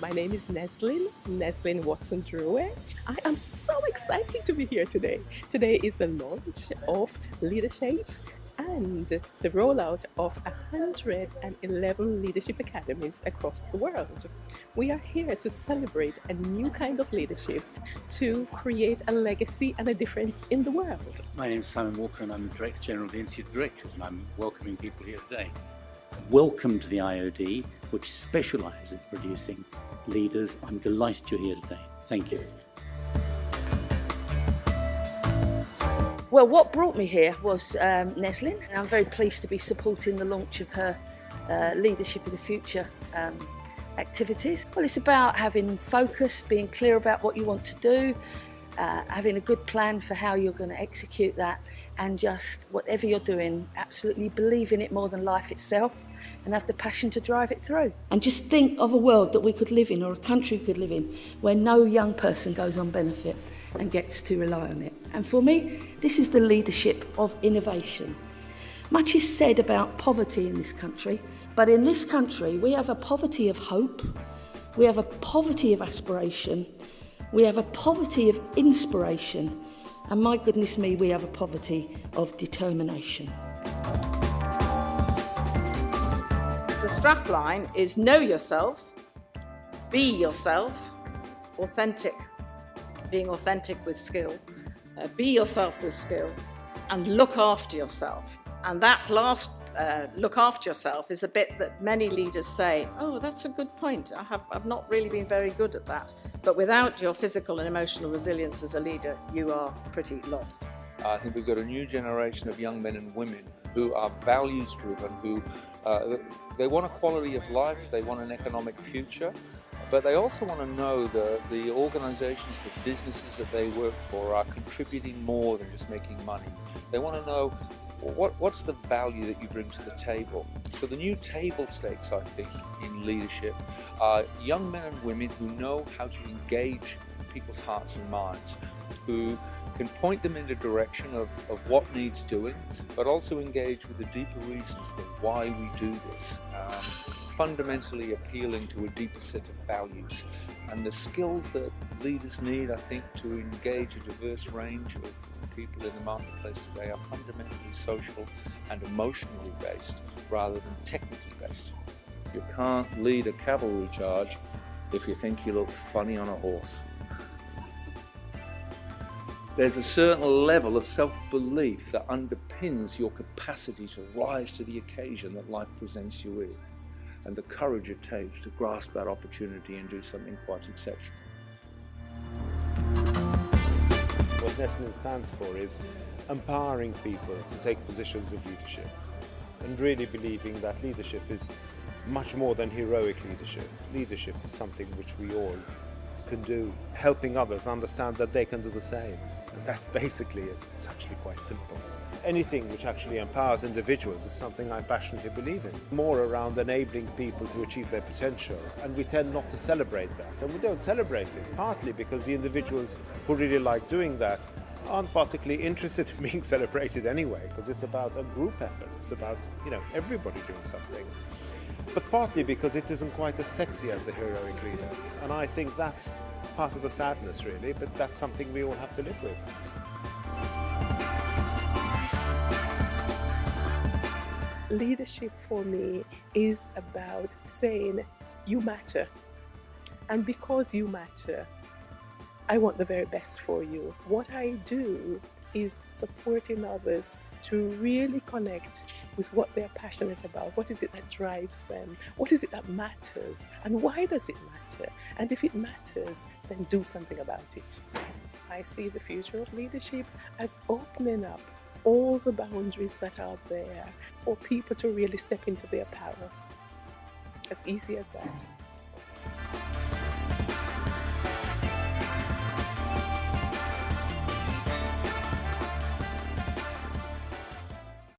My name is Neslyn Watson-Druee. I am so excited to be here today. Today is the launch of Leadership and the rollout of 111 leadership academies across the world. We are here to celebrate a new kind of leadership to create a legacy and a difference in the world. My name is Simon Walker and I'm the Director General of the Institute of Directors, and I'm welcoming people here today. Welcome to the IOD, which specialises in producing leaders. I'm delighted you're here today. Thank you. Well, what brought me here was Neslyn, and I'm very pleased to be supporting the launch of her Leadership in the Future activities. Well, it's about having focus, being clear about what you want to do, having a good plan for how you're going to execute that, and just whatever you're doing, absolutely believe in it more than life itself and have the passion to drive it through. And just think of a world that we could live in, or a country we could live in, where no young person goes on benefit and gets to rely on it. And for me, this is the leadership of innovation. Much is said about poverty in this country, but in this country we have a poverty of hope, we have a poverty of aspiration, we have a poverty of inspiration, and my goodness me, we have a poverty of determination. The strapline is know yourself, be yourself, authentic, being authentic with skill, be yourself with skill, and look after yourself. And that last look after yourself is a bit that many leaders say, oh, that's a good point. I've not really been very good at that. But without your physical and emotional resilience as a leader, you are pretty lost. I think we've got a new generation of young men and women who are values driven, who they want a quality of life, they want an economic future, but they also want to know that the organizations, the businesses that they work for are contributing more than just making money. They want to know what's the value that you bring to the table. So the new table stakes, I think, in leadership are young men and women who know how to engage people's hearts and minds, who can point them in the direction of what needs doing, but also engage with the deeper reasons for why we do this, fundamentally appealing to a deeper set of values. And the skills that leaders need, I think, to engage a diverse range of people in the marketplace today are fundamentally social and emotionally based rather than technically based. You can't lead a cavalry charge if you think you look funny on a horse. There's a certain level of self-belief that underpins your capacity to rise to the occasion that life presents you with, and the courage it takes to grasp that opportunity and do something quite exceptional. What Neslyn stands for is empowering people to take positions of leadership, and really believing that leadership is much more than heroic leadership. Leadership is something which we all can do, helping others understand that they can do the same. And that's basically it. It's actually quite simple. Anything which actually empowers individuals is something I passionately believe in. More around enabling people to achieve their potential, and we tend not to celebrate that. And we don't celebrate it, partly because the individuals who really like doing that aren't particularly interested in being celebrated anyway, because it's about a group effort. It's about, everybody doing something. But partly because it isn't quite as sexy as the heroic leader. And I think that's part of the sadness, really, but that's something we all have to live with. Leadership for me is about saying you matter, and because you matter, I want the very best for you. What I do is supporting others to really connect with what they're passionate about. What is it that drives them? What is it that matters? And why does it matter? And if it matters, then do something about it. I see the future of leadership as opening up all the boundaries that are there for people to really step into their power. As easy as that.